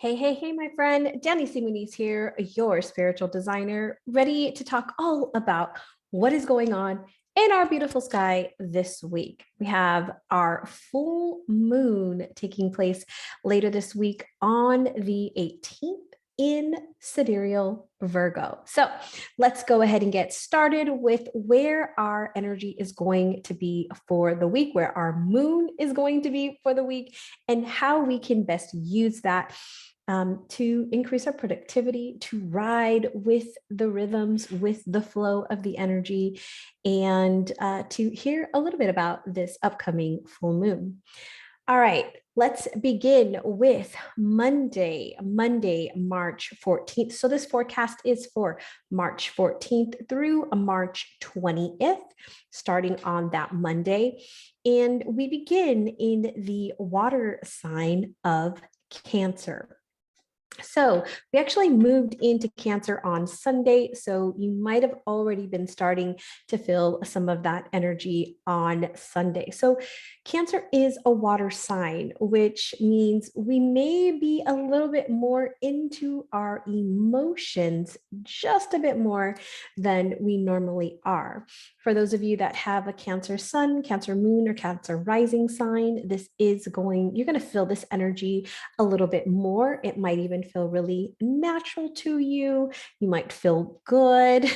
Hey, my friend. Danny Simoni's here, your spiritual designer, ready to talk all about what is going on in our beautiful sky this week. We have our full moon taking place later this week on the 18th in Sidereal Virgo. So let's go ahead and get started with where our energy is going to be for the week, where our moon is going to be for the week, and how we can best use that to increase our productivity, to ride with the rhythms, with the flow of the energy, and to hear a little bit about this upcoming full moon. All right, let's begin with Monday, March 14th. So this forecast is for March 14th through March 20th, starting on that Monday. And we begin in the water sign of Cancer. So we actually moved into Cancer on Sunday. So you might have already been starting to feel some of that energy on Sunday. So Cancer is a water sign, which means we may be a little bit more into our emotions, just a bit more than we normally are. For those of you that have a Cancer sun, Cancer moon, or Cancer rising sign, you're going to feel this energy a little bit more. It might even feel really natural to you. You might feel good.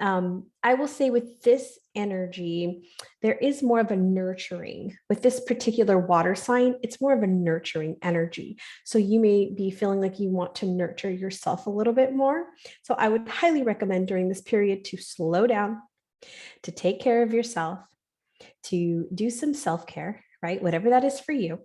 I will say with this energy, there is more of a nurturing. With this particular water sign, it's more of a nurturing energy. So you may be feeling like you want to nurture yourself a little bit more. So I would highly recommend during this period to slow down, to take care of yourself, to do some self-care, right? Whatever that is for you.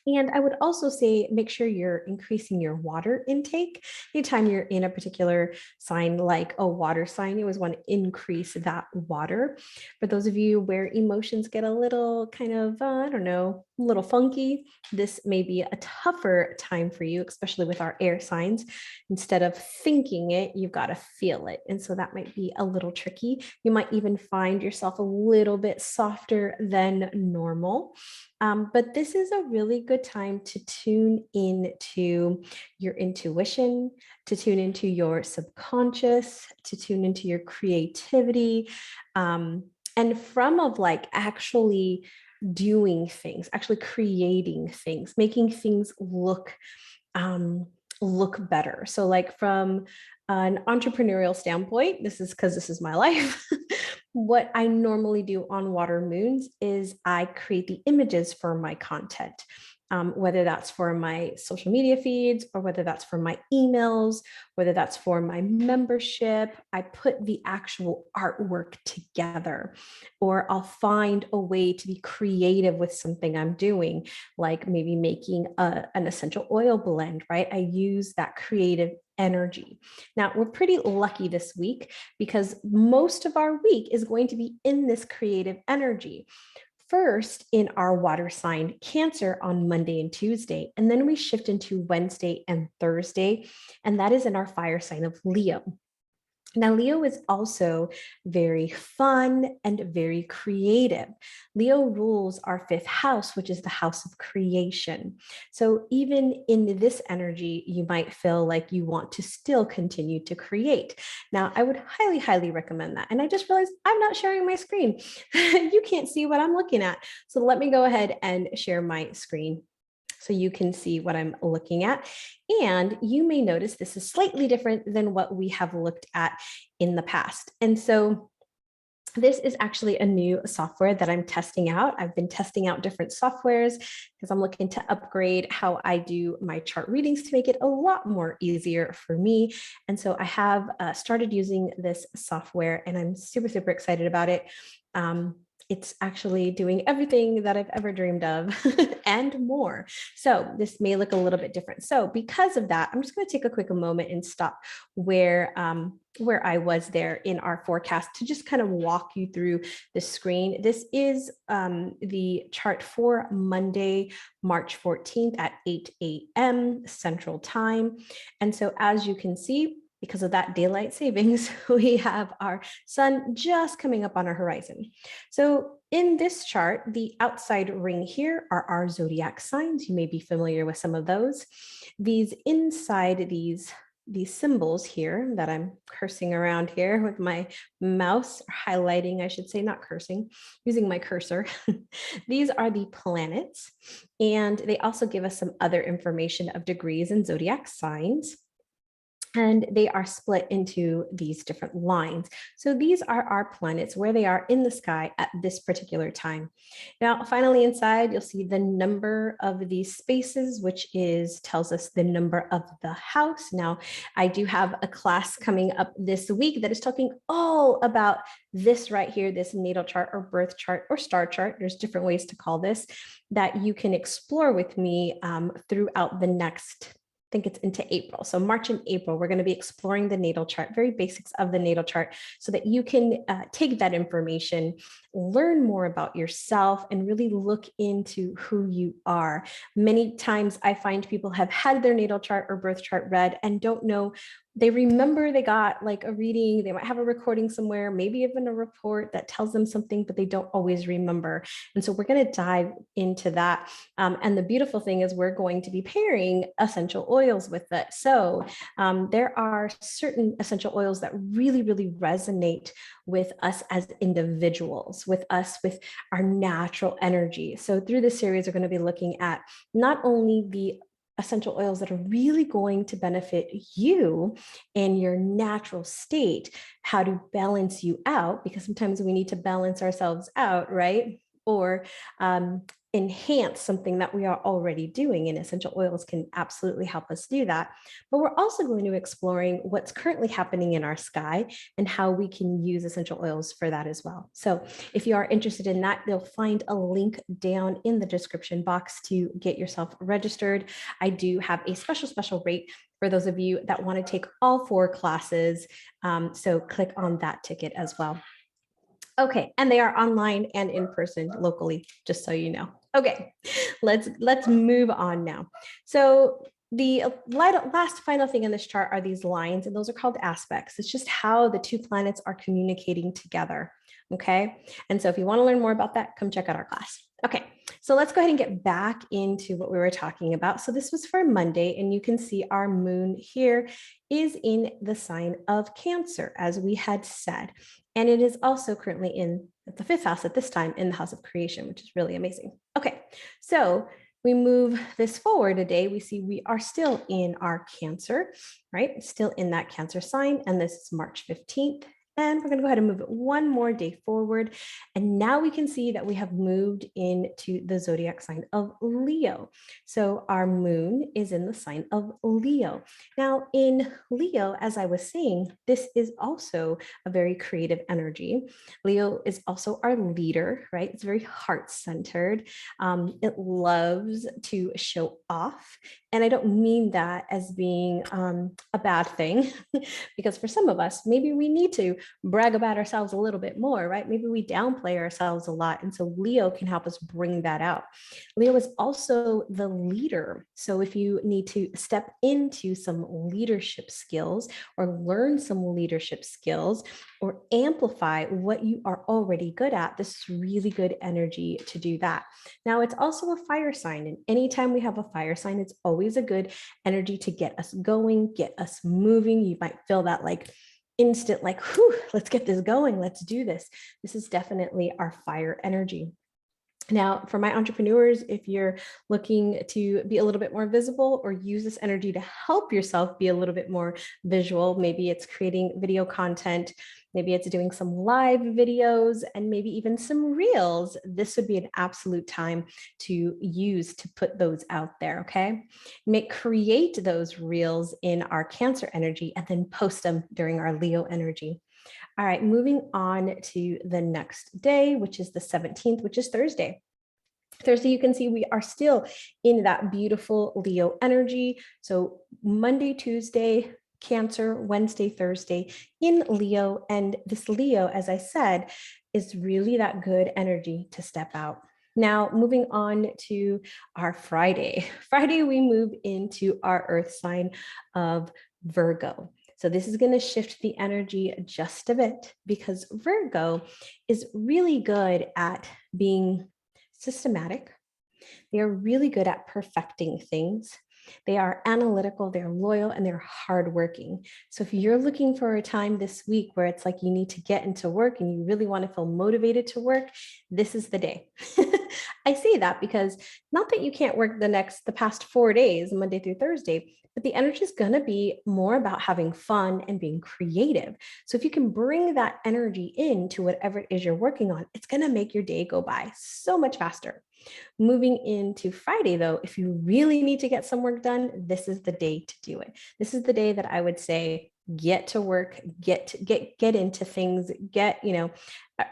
And I would also say, make sure you're increasing your water intake. Anytime you're in a particular sign, like a water sign, you always want to increase that water. For those of you where emotions get a little kind of, a little funky, this may be a tougher time for you, especially with our air signs. Instead of thinking it, you've got to feel it. And so that might be a little tricky. You might even find yourself a little bit softer than normal. But this is a really good time to tune into your intuition, to tune into your subconscious, to tune into your creativity, and from of like actually doing things, actually creating things, making things look better. So like from an entrepreneurial standpoint, this is because this is my life. What I normally do on water moons is I create the images for my content, whether that's for my social media feeds or whether that's for my emails, whether that's for my membership. I put the actual artwork together, or I'll find a way to be creative with something I'm doing, like maybe making an essential oil blend, right? I use that creative energy. Now, we're pretty lucky this week because most of our week is going to be in this creative energy. First in our water sign, Cancer, on Monday and Tuesday, and then we shift into Wednesday and Thursday, and that is in our fire sign of Leo. Now, Leo is also very fun and very creative. Leo rules our fifth house, which is the house of creation. So even in this energy, you might feel like you want to still continue to create. Now, I would highly, highly recommend that. And I just realized I'm not sharing my screen. You can't see what I'm looking at. So let me go ahead and share my screen so you can see what I'm looking at. And you may notice this is slightly different than what we have looked at in the past. And so this is actually a new software that I'm testing out. I've been testing out different softwares because I'm looking to upgrade how I do my chart readings to make it a lot more easier for me. And so I have started using this software and I'm super, super excited about it. It's actually doing everything that I've ever dreamed of and more. So this may look a little bit different. So because of that, I'm just going to take a quick moment and stop where I was there in our forecast to just kind of walk you through the screen. This is the chart for Monday, March 14th at 8 a.m. Central Time. And so as you can see, because of that daylight savings, we have our sun just coming up on our horizon. So in this chart, the outside ring here are our zodiac signs. You may be familiar with some of those. These inside these symbols here that I'm cursing around here with my mouse, highlighting, I should say, not cursing, using my cursor. These are the planets, and they also give us some other information of degrees and zodiac signs. And they are split into these different lines. So these are our planets, where they are in the sky at this particular time. Now, finally, inside, you'll see the number of these spaces, which tells us the number of the house. Now, I do have a class coming up this week that is talking all about this right here, this natal chart or birth chart or star chart. There's different ways to call this that you can explore with me throughout the next, I think it's into April. So March and April, we're going to be exploring the natal chart, very basics of the natal chart, so that you can take that information, learn more about yourself, and really look into who you are. Many times I find people have had their natal chart or birth chart read and don't know. They remember they got like a reading, they might have a recording somewhere, maybe even a report that tells them something, but they don't always remember. And so we're going to dive into that. And the beautiful thing is we're going to be pairing essential oils with it. So there are certain essential oils that really, really resonate with us as individuals, with us, with our natural energy. So through this series, we're going to be looking at not only the essential oils that are really going to benefit you in your natural state, how to balance you out, because sometimes we need to balance ourselves out, right? Or enhance something that we are already doing, and essential oils can absolutely help us do that. But we're also going to be exploring what's currently happening in our sky and how we can use essential oils for that as well. So if you are interested in that, you'll find a link down in the description box to get yourself registered. I do have a special rate for those of you that want to take all 4 classes. So click on that ticket as well. Okay, and they are online and in person locally, just so you know. Okay, let's move on now. So the last final thing in this chart are these lines, and those are called aspects. It's just how the 2 planets are communicating together. Okay, and so if you want to learn more about that, come check out our class. Okay, so let's go ahead and get back into what we were talking about. So this was for Monday, and you can see our moon here is in the sign of Cancer, as we had said. And it is also currently in the 5th house at this time, in the house of creation, which is really amazing. Okay, so we move this forward a day, we see we are still in our Cancer, right? Still in that Cancer sign. And this is March 15th. And we're going to go ahead and move it one more day forward. And now we can see that we have moved into the zodiac sign of Leo. So our moon is in the sign of Leo. Now in Leo, as I was saying, this is also a very creative energy. Leo is also our leader, right? It's very heart-centered. It loves to show off. And I don't mean that as being a bad thing, because for some of us, maybe we need to brag about ourselves a little bit more, right? Maybe we downplay ourselves a lot. And so Leo can help us bring that out. Leo is also the leader. So if you need to step into some leadership skills or learn some leadership skills or amplify what you are already good at, this is really good energy to do that. Now, it's also a fire sign. And anytime we have a fire sign, it's always a good energy to get us going, get us moving. You might feel that like instant, like, whew, let's get this going. Let's do this. This is definitely our fire energy. Now, for my entrepreneurs, if you're looking to be a little bit more visible or use this energy to help yourself be a little bit more visual, maybe it's creating video content, maybe it's doing some live videos, and maybe even some reels, this would be an absolute time to use to put those out there, okay? Create those reels in our Cancer energy and then post them during our Leo energy. All right, moving on to the next day, which is the 17th, which is Thursday. Thursday, you can see we are still in that beautiful Leo energy. So Monday, Tuesday, Cancer, Wednesday, Thursday in Leo. And this Leo, as I said, is really that good energy to step out. Now, moving on to our Friday. Friday, we move into our earth sign of Virgo. So this is going to shift the energy just a bit because Virgo is really good at being systematic. They are really good at perfecting things. They are analytical, they're loyal, and they're hardworking. So if you're looking for a time this week where it's like you need to get into work and you really want to feel motivated to work, this is the day. I say that because not that you can't work the past 4 days, Monday through Thursday, but the energy is going to be more about having fun and being creative. So if you can bring that energy into whatever it is you're working on, it's going to make your day go by so much faster. Moving into Friday, though, if you really need to get some work done, this is the day to do it. This is the day that I would say, get to work, get into things,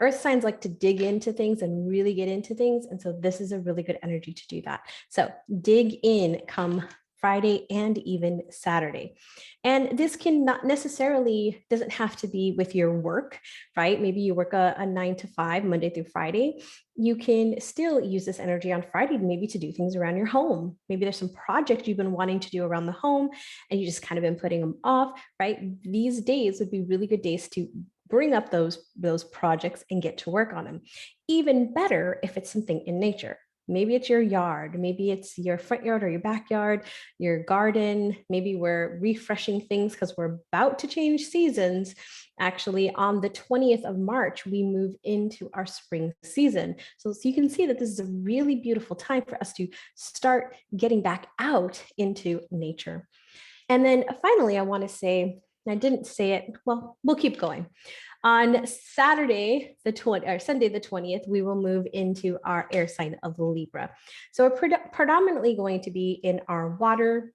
earth signs like to dig into things and really get into things. And so this is a really good energy to do that. So dig in come Friday and even Saturday. And this can not necessarily, doesn't have to be with your work, right? Maybe you work a 9 to 5, Monday through Friday. You can still use this energy on Friday, maybe to do things around your home. Maybe there's some project you've been wanting to do around the home and you just kind of been putting them off, right? These days would be really good days to bring up those projects and get to work on them. Even better if it's something in nature. Maybe it's your yard, maybe it's your front yard or your backyard, your garden. Maybe we're refreshing things because we're about to change seasons. Actually, on the 20th of March, we move into our spring season. So you can see that this is a really beautiful time for us to start getting back out into nature. And then finally, I want to say, I didn't say it, well, we'll keep going. On Saturday, Sunday, the 20th, we will move into our air sign of Libra. So we're predominantly going to be in our water,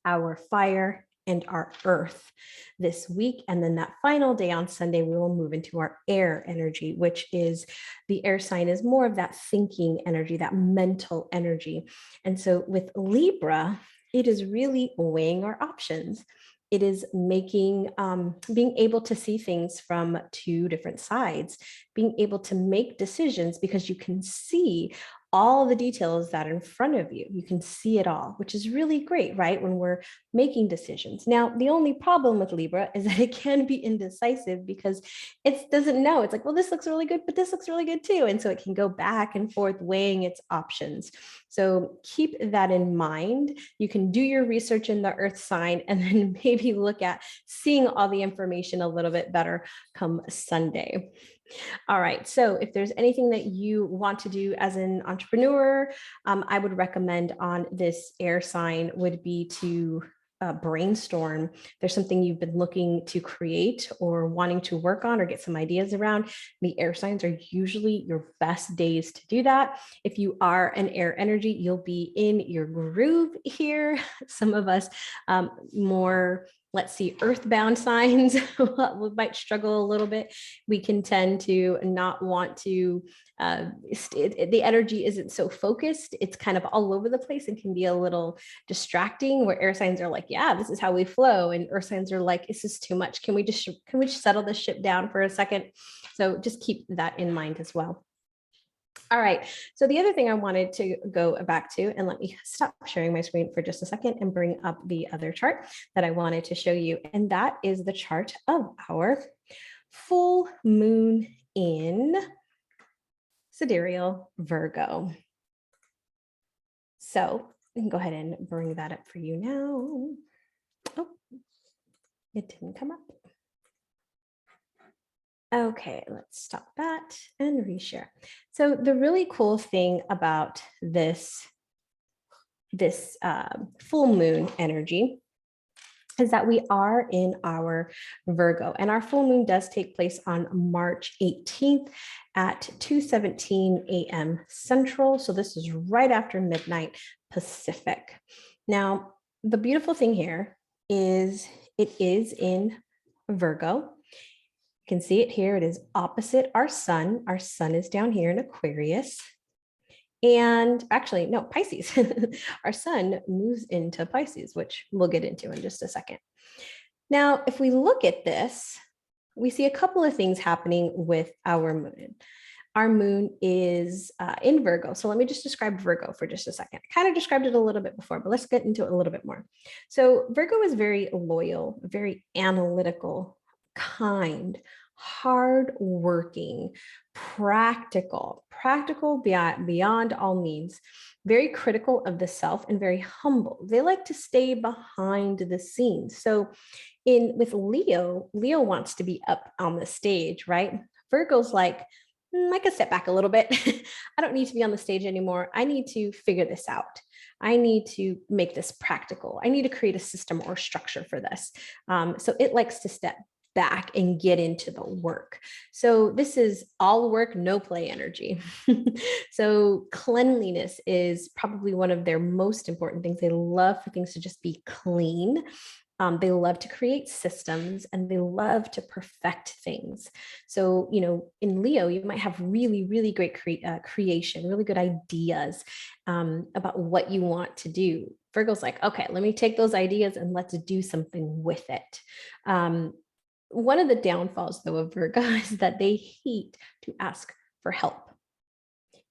our fire, and our earth this week. And then that final day on Sunday, we will move into our air energy, which is the air sign is more of that thinking energy, that mental energy. And so with Libra, it is really weighing our options. It is being able to see things from two different sides, being able to make decisions because you can see all the details that are in front of you. You can see it all, which is really great, right? When we're making decisions. Now, the only problem with Libra is that it can be indecisive because it doesn't know. It's like, well, this looks really good, but this looks really good too. And so it can go back and forth weighing its options. So keep that in mind. You can do your research in the earth sign and then maybe look at seeing all the information a little bit better come Sunday. All right. So if there's anything that you want to do as an entrepreneur, I would recommend on this air sign would be to brainstorm. There's something you've been looking to create or wanting to work on or get some ideas around. The air signs are usually your best days to do that. If you are an air energy, you'll be in your groove here. Some of us more, let's see, earthbound signs we might struggle a little bit. We can tend to not want to, the energy isn't so focused. It's kind of all over the place and can be a little distracting, where air signs are like, yeah, this is how we flow. And earth signs are like, this is too much. Can we just settle this ship down for a second? So just keep that in mind as well. All right, so the other thing I wanted to go back to, and let me stop sharing my screen for just a second and bring up the other chart that I wanted to show you, and that is the chart of our full moon in Sidereal Virgo. So we can go ahead and bring that up for you now. Oh, it didn't come up. Okay, let's stop that and reshare. So the really cool thing about this full moon energy is that we are in our Virgo, and our full moon does take place on March 18th at 2:17 a.m. Central. So this is right after midnight Pacific. Now, the beautiful thing here is it is in Virgo. You can see it here. It is opposite our sun. Our sun is down here in Aquarius. And actually, no, Pisces. Our sun moves into Pisces, which we'll get into in just a second. Now, if we look at this, we see a couple of things happening with our moon. our moon is in Virgo. So let me just describe Virgo for just a second. I kind of described it a little bit before, but let's get into it a little bit more. So Virgo is very loyal, very analytical, kind, hardworking, practical beyond all means, very critical of the self and very humble. They like to stay behind the scenes. So with Leo wants to be up on the stage, right? Virgo's like, I can step back a little bit. I don't need to be on the stage anymore. I need to figure this out. I need to make this practical. I need to create a system or structure for this. So it likes to step back and get into the work. So this is all work, no play energy. So cleanliness is probably one of their most important things. They love for things to just be clean. They love to create systems and they love to perfect things. So, in Leo, you might have really, really great creation, really good ideas about what you want to do. Virgo's like, okay, let me take those ideas and let's do something with it. One of the downfalls, though, of Virgo is that they hate to ask for help.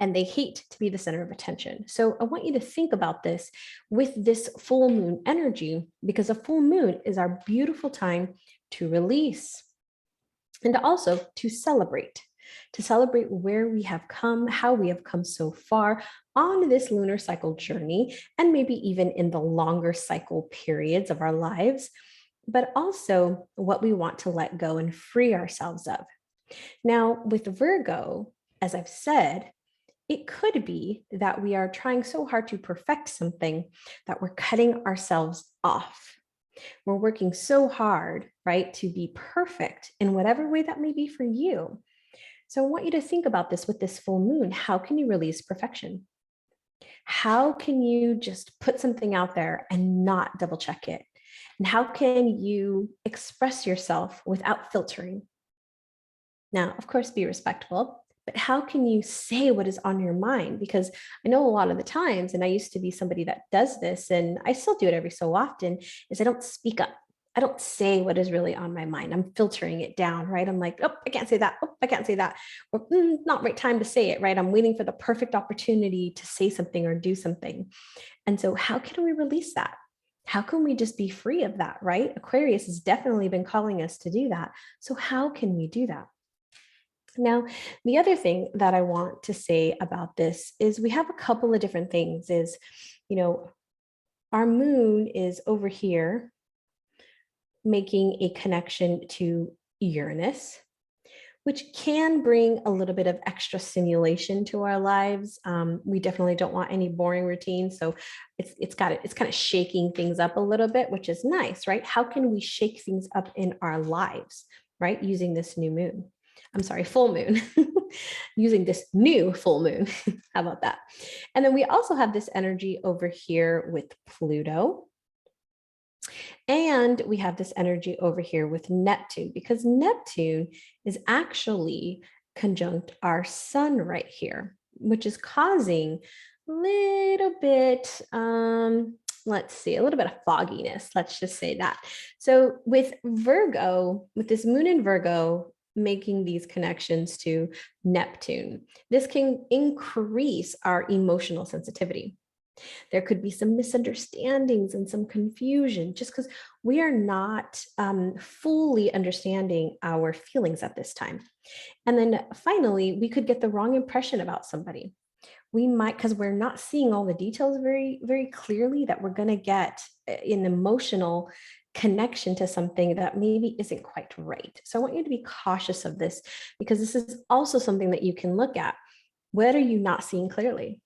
And they hate to be the center of attention. So I want you to think about this with this full moon energy, because a full moon is our beautiful time to release and also to celebrate where we have come, how we have come so far on this lunar cycle journey, and maybe even in the longer cycle periods of our lives, but also what we want to let go and free ourselves of. Now, with Virgo, as I've said, it could be that we are trying so hard to perfect something that we're cutting ourselves off. We're working so hard, right, to be perfect in whatever way that may be for you. So I want you to think about this with this full moon. How can you release perfection? How can you just put something out there and not double check it? And how can you express yourself without filtering? Now, of course, be respectful. But how can you say what is on your mind? Because I know a lot of the times, and I used to be somebody that does this, and I still do it every so often, is I don't speak up. I don't say what is really on my mind. I'm filtering it down, right? I'm like, oh, I can't say that. Oh, I can't say that. Or not right time to say it, right? I'm waiting for the perfect opportunity to say something or do something. And so how can we release that? How can we just be free of that, right? Aquarius has definitely been calling us to do that. So how can we do that? Now, the other thing that I want to say about this is we have a couple of different things is, our moon is over here making a connection to Uranus, which can bring a little bit of extra stimulation to our lives. We definitely don't want any boring routine. So it's kind of shaking things up a little bit, which is nice, right? How can we shake things up in our lives, right? Using this new moon. I'm sorry, full moon, using this new full moon. How about that? And then we also have this energy over here with Pluto. And we have this energy over here with Neptune, because Neptune is actually conjunct our sun right here, which is causing a little bit, let's see, a little bit of fogginess. Let's just say that. So with Virgo, with this moon in Virgo, making these connections to Neptune, this can increase our emotional sensitivity. There could be some misunderstandings and some confusion just because we are not fully understanding our feelings at this time. And then finally, we could get the wrong impression about somebody. We might, because we're not seeing all the details very, very clearly, that we're going to get an emotional connection to something that maybe isn't quite right. So I want you to be cautious of this, because this is also something that you can look at. What are you not seeing clearly?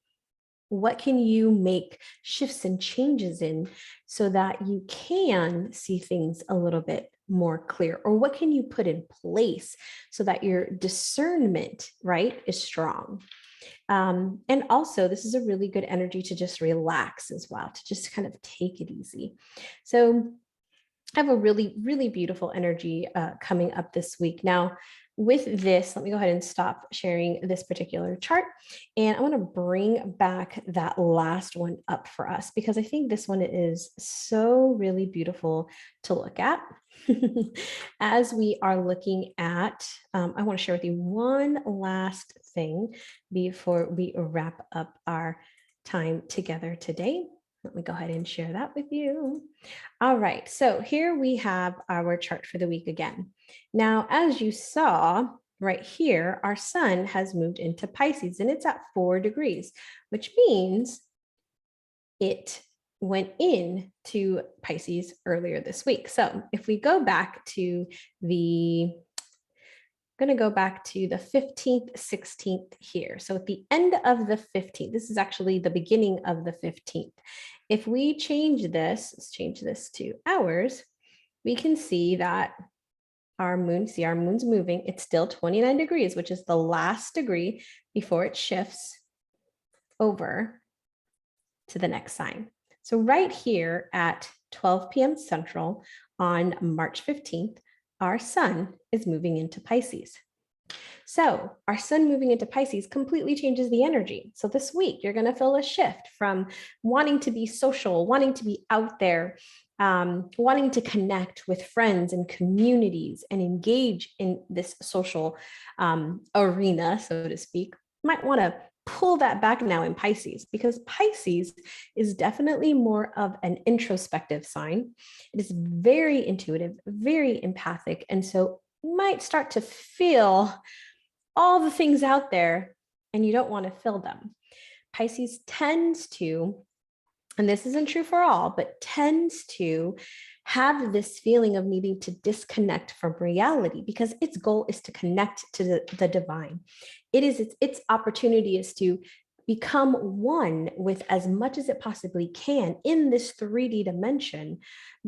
What can you make shifts and changes in so that you can see things a little bit more clear? Or what can you put in place so that your discernment, right, is strong? And also, this is a really good energy to just relax as well, to just kind of take it easy. So I have a really, really beautiful energy coming up this week. Now, with this, let me go ahead and stop sharing this particular chart. And I want to bring back that last one up for us because I think this one is so really beautiful to look at. As we are looking at, I want to share with you one last thing before we wrap up our time together today. Let me go ahead and share that with you. All right, so here we have our chart for the week again. Now, as you saw right here, our sun has moved into Pisces and it's at 4 degrees, which means it went into Pisces earlier this week. So if we go back to the I'm going to go back to the 15th, 16th here. So at the end of the 15th, this is actually the beginning of the 15th. If we change this, let's change this to hours, we can see that our moon, see our moon's moving. It's still 29 degrees, which is the last degree before it shifts over to the next sign. So right here at 12 p.m. Central on March 15th, our sun is moving into Pisces. So our sun moving into Pisces completely changes the energy. So this week, you're going to feel a shift from wanting to be social, wanting to be out there, wanting to connect with friends and communities and engage in this social arena, so to speak. You might want to pull that back now in Pisces because Pisces is definitely more of an introspective sign. It is very intuitive, very empathic. And so you might start to feel all the things out there and you don't want to feel them. Pisces tends to, and this isn't true for all, but tends to have this feeling of needing to disconnect from reality because its goal is to connect to the divine. Its opportunity is to become one with as much as it possibly can in this 3D dimension,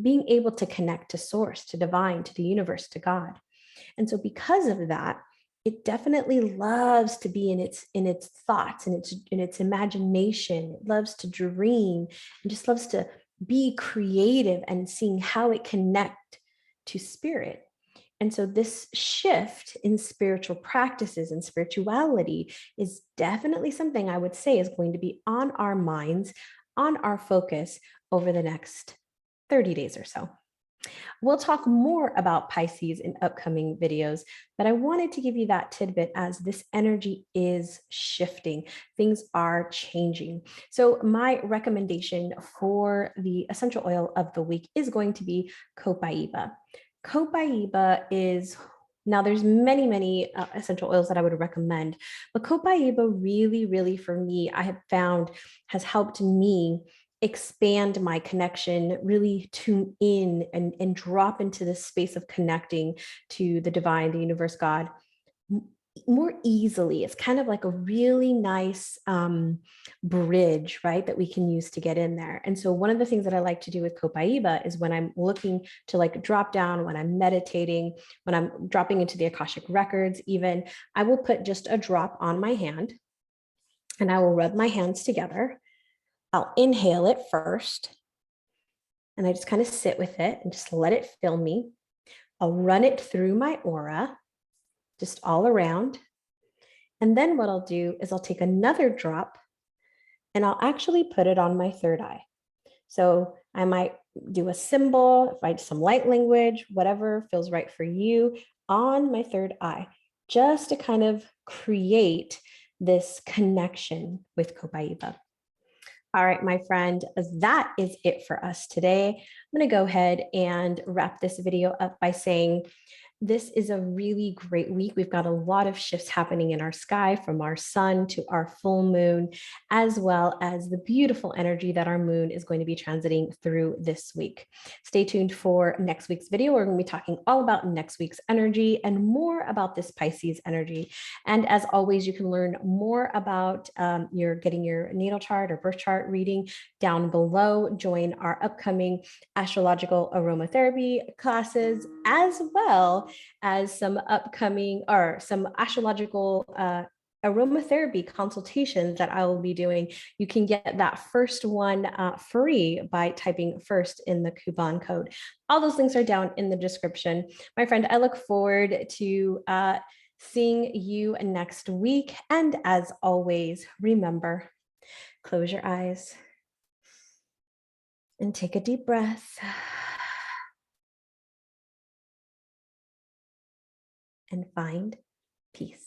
being able to connect to source, to divine, to the universe, to God. And so because of that, it definitely loves to be in its thoughts and in its imagination. It loves to dream and just loves to be creative and seeing how it connect to spirit. And so this shift in spiritual practices and spirituality is definitely something I would say is going to be on our minds, on our focus over the next 30 days or so. We'll talk more about Pisces in upcoming videos, but I wanted to give you that tidbit as this energy is shifting. Things are changing. So my recommendation for the essential oil of the week is going to be Copaiba. Copaiba is, now there's many essential oils that I would recommend, but Copaiba really for me, I have found has helped me expand my connection, really tune in and drop into this space of connecting to the divine, the universe, God, more easily. It's kind of like a really nice bridge, right, that we can use to get in there. And so one of the things that I like to do with Copaiba is when I'm looking to like drop down, when I'm meditating, when I'm dropping into the Akashic records, even, I will put just a drop on my hand and I will rub my hands together. I'll inhale it first, and I just kind of sit with it and just let it fill me. I'll run it through my aura, just all around. And then what I'll do is I'll take another drop and I'll actually put it on my third eye. So I might do a symbol, write some light language, whatever feels right for you on my third eye, just to kind of create this connection with Copaiba. All right, my friend, that is it for us today. I'm going to go ahead and wrap this video up by saying this is a really great week. We've got a lot of shifts happening in our sky, from our sun to our full moon, as well as the beautiful energy that our moon is going to be transiting through this week. Stay tuned for next week's video. We're going to be talking all about next week's energy and more about this Pisces energy. And as always, you can learn more about getting your natal chart or birth chart reading down below. Join our upcoming astrological aromatherapy classes, as well as some upcoming or some astrological aromatherapy consultations that I will be doing. You can get that first one free by typing first in the coupon code. All those links are down in the description. My friend, I look forward to seeing you next week. And as always, remember, close your eyes and take a deep breath. And find peace.